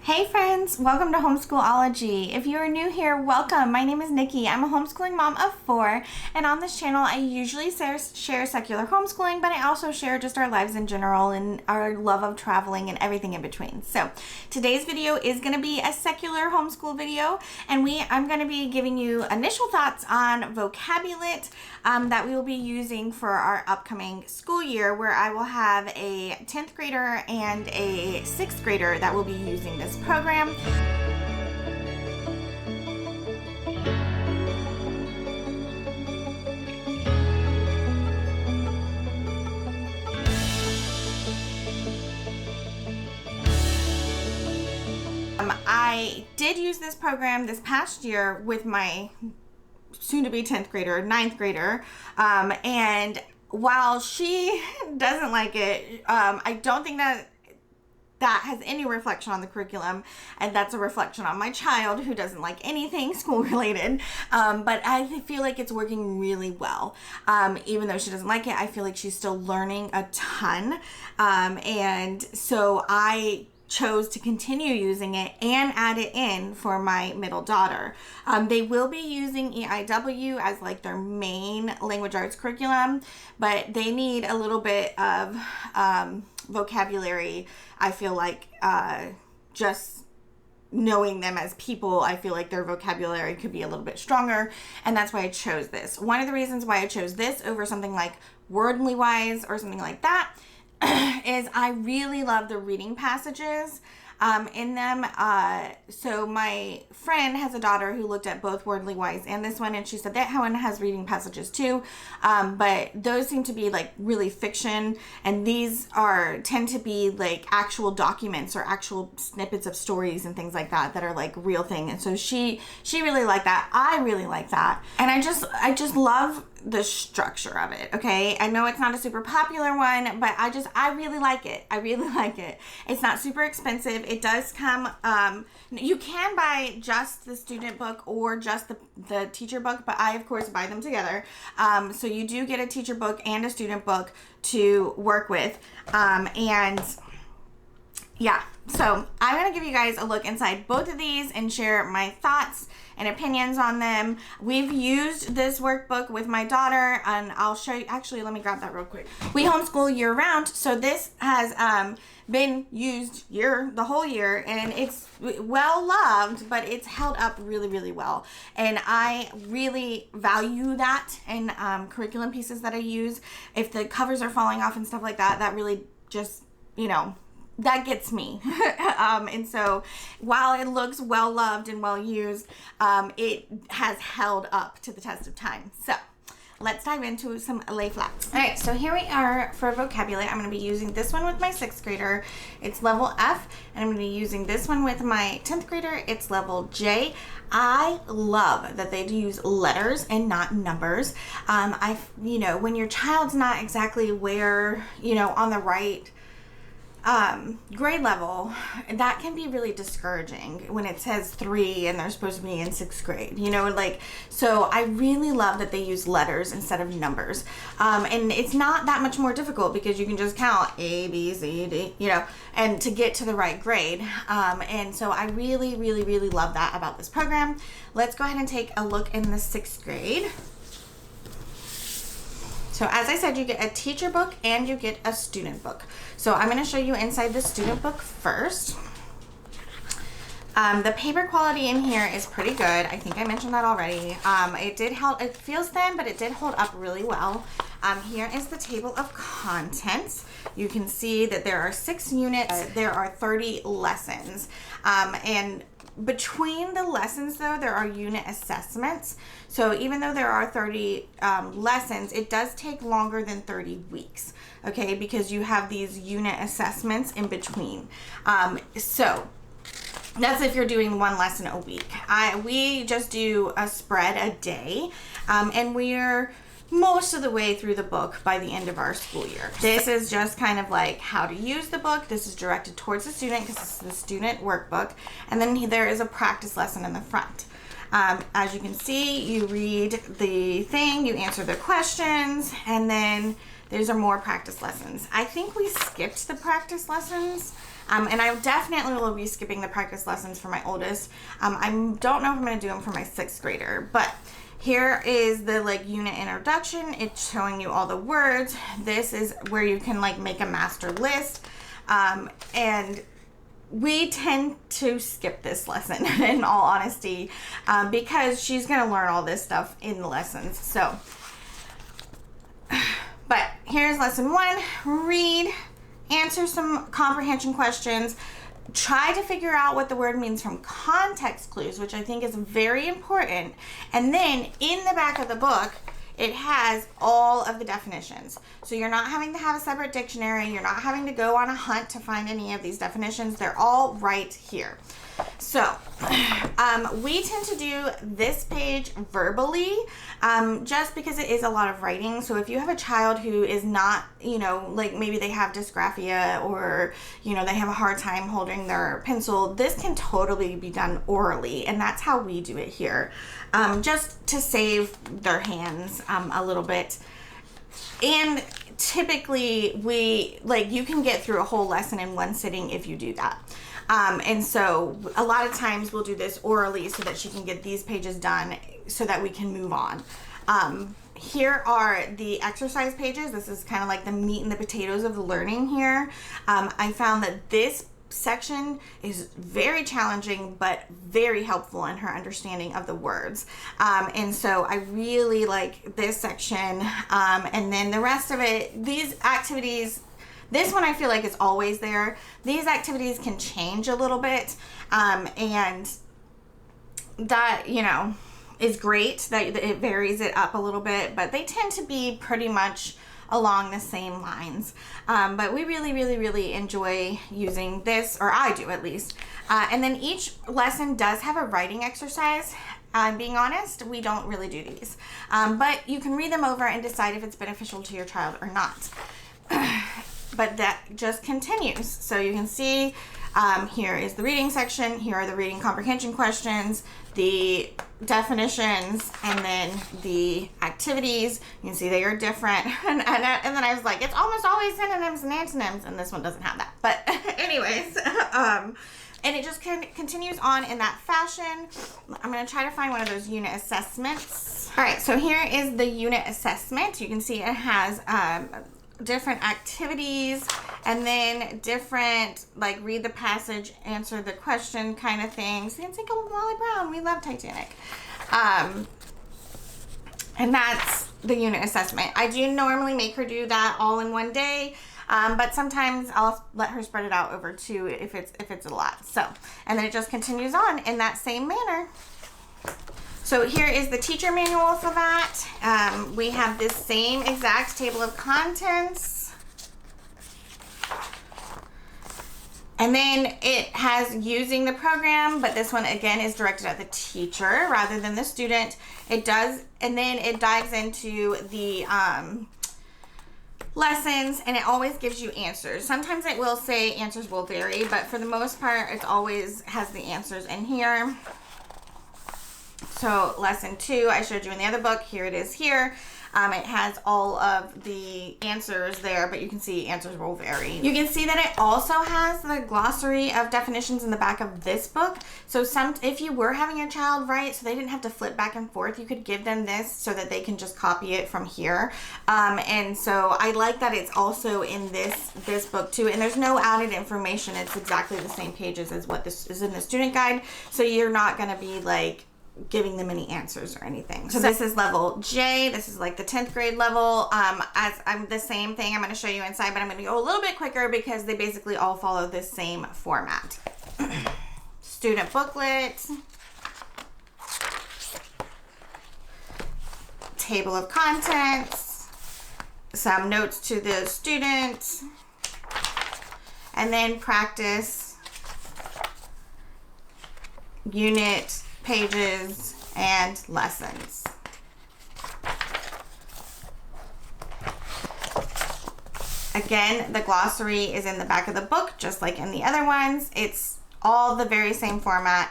Hey friends, welcome to Homeschoolology. If you are new here, welcome. My name is Nikki. I'm a homeschooling mom of 4, and on this channel I usually share secular homeschooling, but I also share just our lives in general and our love of traveling and everything in between. So today's video is going to be a secular homeschool video, and I'm going to be giving you initial thoughts on Vocabu-lit that we will be using for our upcoming school year, where I will have a 10th grader and a 6th grader that will be using this program. I did use this program this past year with my soon-to-be 10th grader, 9th grader, and while she doesn't like it, I don't think that has any reflection on the curriculum, and that's a reflection on my child who doesn't like anything school related, but I feel like it's working really well. Even though she doesn't like it, I feel like she's still learning a ton, and so I chose to continue using it and add it in for my middle daughter. They will be using EIW as like their main language arts curriculum, but they need a little bit of vocabulary. I feel like just knowing them as people, I feel like their vocabulary could be a little bit stronger, and that's why I chose this. One of the reasons why I chose this over something like Wordly Wise or something like that is I really love the reading passages in them. So my friend has a daughter who looked at both Wordly Wise and this one, and she said that one has reading passages too, but those seem to be like really fiction, and these tend to be like actual documents or actual snippets of stories and things like that are like real thing. And so she really liked that. I really like that, and I just love the structure of it. Okay, I know it's not a super popular one, but I really like it. I really like it. It's not super expensive. It does come, you can buy just the student book or just the teacher book, but I of course buy them together. So you do get a teacher book and a student book to work with, and yeah, so I'm going to give you guys a look inside both of these and share my thoughts and opinions on them. We've used this workbook with my daughter, and I'll show you. Actually, let me grab that real quick. We homeschool year round, so this has been used the whole year, and it's well loved, but it's held up really, really well. And I really value that in curriculum pieces that I use. If the covers are falling off and stuff like that, that really just, that gets me. And so while it looks well loved and well used, it has held up to the test of time. So let's dive into some lay flats. All right, so here we are for Vocabu-lit. I'm going to be using this one with my 6th grader. It's level F, and I'm going to be using this one with my 10th grader. It's level J. I love that they use letters and not numbers. When your child's not exactly where, on the right grade level, that can be really discouraging when it says 3 and they're supposed to be in 6th grade, so I really love that they use letters instead of numbers, and it's not that much more difficult because you can just count A, B, C, D, and to get to the right grade, and so I really, really, really love that about this program. Let's go ahead and take a look in the 6th grade. So as I said, you get a teacher book and you get a student book. So I'm going to show you inside the student book first. The paper quality in here is pretty good. I think I mentioned that already. It feels thin, but it did hold up really well. Here is the table of contents. You can see that there are 6 units. There are 30 lessons. And between the lessons, though, there are unit assessments. So even though there are 30 lessons, it does take longer than 30 weeks, okay, because you have these unit assessments in between. So that's if you're doing one lesson a week. We just do a spread a day, and we're most of the way through the book by the end of our school year. This is just kind of like how to use the book. This is directed towards the student because this is the student workbook. And then there is a practice lesson in the front. As you can see, you read the thing, you answer the questions, and then these are more practice lessons. I think we skipped the practice lessons And I definitely will be skipping the practice lessons for my oldest. I don't know if I'm going to do them for my 6th grader, but here is the like unit introduction. It's showing you all the words. This is where you can like make a master list. And we tend to skip this lesson in all honesty, because she's going to learn all this stuff in the lessons. So, but here's lesson 1, read, answer some comprehension questions, try to figure out what the word means from context clues, which I think is very important. And then in the back of the book, it has all of the definitions. So you're not having to have a separate dictionary. You're not having to go on a hunt to find any of these definitions. They're all right here. So we tend to do this page verbally, just because it is a lot of writing. So if you have a child who is not, you know, like maybe they have dysgraphia or, you know, they have a hard time holding their pencil, this can totally be done orally. And that's how we do it here, just to save their hands a little bit. And typically you can get through a whole lesson in one sitting if you do that. And so a lot of times we'll do this orally so that she can get these pages done so that we can move on. Here are the exercise pages. This is kind of like the meat and the potatoes of the learning here. I found that this section is very challenging but very helpful in her understanding of the words, and so I really like this section, and then the rest of it, these activities, this one I feel like is always there. These activities can change a little bit, and that, you know, is great that it varies it up a little bit, but they tend to be pretty much along the same lines. But we really enjoy using this, or I do at least. And then each lesson does have a writing exercise. Being honest, we don't really do these. But you can read them over and decide if it's beneficial to your child or not. But that just continues. So you can see here is the reading section. Here are the reading comprehension questions, the definitions, and then the activities. You can see they are different. And then I was like, it's almost always synonyms and antonyms, and this one doesn't have that. But anyways, and it just continues on in that fashion. I'm going to try to find one of those unit assessments. All right, so here is the unit assessment. You can see it has different activities, and then different, like, read the passage, answer the question kind of things. You can think of Molly Brown. We love Titanic. And that's the unit assessment. I do normally make her do that all in one day, but sometimes I'll let her spread it out over 2 if it's a lot. So, and then it just continues on in that same manner. So here is the teacher manual for that. We have this same exact table of contents. And then it has using the program, but this one again is directed at the teacher rather than the student. It does, and then it dives into the lessons, and it always gives you answers. Sometimes it will say answers will vary, but for the most part, it always has the answers in here. So lesson 2, I showed you in the other book. Here it is here. It has all of the answers there, but you can see answers will vary. You can see that it also has the glossary of definitions in the back of this book. So if you were having your child write, so they didn't have to flip back and forth, you could give them this so that they can just copy it from here. And so I like that it's also in this book too. And there's no added information. It's exactly the same pages as what this is in the student guide. So you're not going to be like giving them any answers or anything. So this is level J. This is like the 10th grade level. As I'm the same thing I'm going to show you inside, but I'm going to go a little bit quicker because they basically all follow this same format. Student booklet, table of contents, some notes to the student, and then practice, unit pages, and lessons. Again, the glossary is in the back of the book, just like in the other ones. It's all the very same format.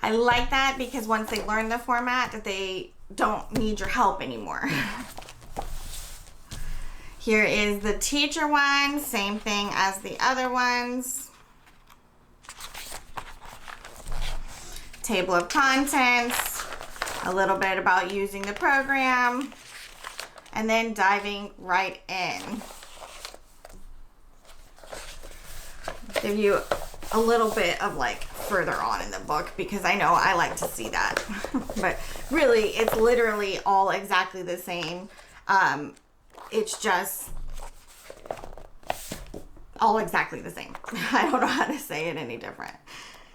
I like that because once they learn the format, they don't need your help anymore. Here is the teacher one, same thing as the other ones. table of contents, a little bit about using the program, and then diving right in. Give you a little bit of like further on in the book because I know I like to see that. But really, it's literally all exactly the same. It's just all exactly the same. I don't know how to say it any different.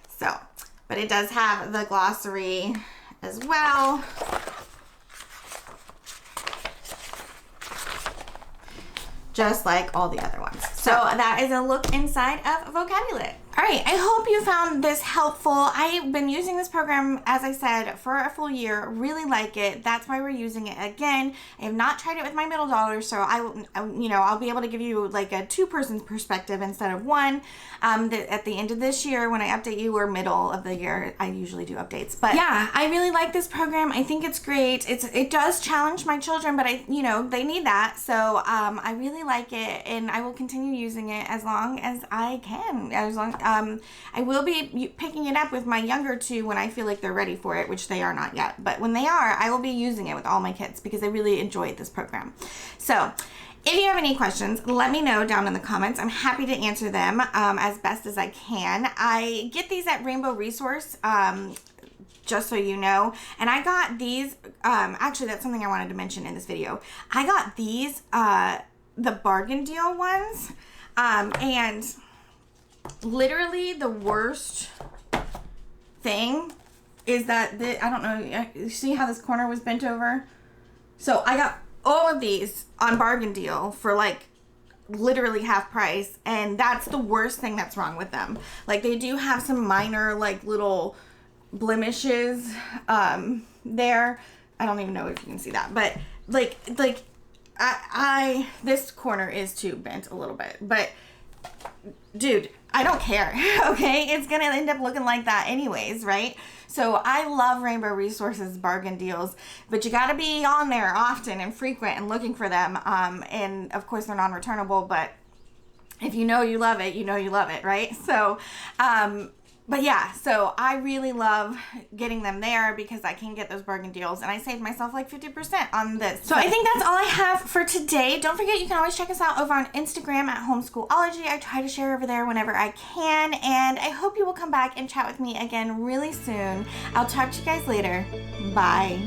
So, but it does have the glossary as well. Just like all the other ones. So that is a look inside of Vocabu-lit. All right, I hope you found this helpful. I've been using this program, as I said, for a full year. Really like it. That's why we're using it again. I have not tried it with my middle daughter, so I'll be able to give you like a two-person perspective instead of one. At the end of this year, when I update you, or middle of the year, I usually do updates. But yeah, I really like this program. I think it's great. It does challenge my children, but they need that. So I really like it, and I will continue using it as long as I can. I will be picking it up with my younger two when I feel like they're ready for it, which they are not yet. But when they are, I will be using it with all my kids because I really enjoy this program. So if you have any questions, let me know down in the comments. I'm happy to answer them as best as I can. I get these at Rainbow Resource, just so you know. And I got these, actually that's something I wanted to mention in this video. I got these, the bargain deal ones, and literally the worst thing is that I don't know, you see how this corner was bent over? So I got all of these on bargain deal for like literally half price, and that's the worst thing that's wrong with them. Like they do have some minor like little blemishes there. I don't even know if you can see that, but like this corner is too bent a little bit, but dude, I don't care. Okay, it's gonna end up looking like that anyways, right? So I love Rainbow Resources bargain deals, but you gotta be on there often and frequent and looking for them. And of course they're non-returnable, but if you know you love it, you know you love it, right? So but yeah, so I really love getting them there because I can get those bargain deals, and I saved myself like 50% on this. So I think that's all I have for today. Don't forget, you can always check us out over on Instagram at Homeschoolology. I try to share over there whenever I can, and I hope you will come back and chat with me again really soon. I'll talk to you guys later. Bye.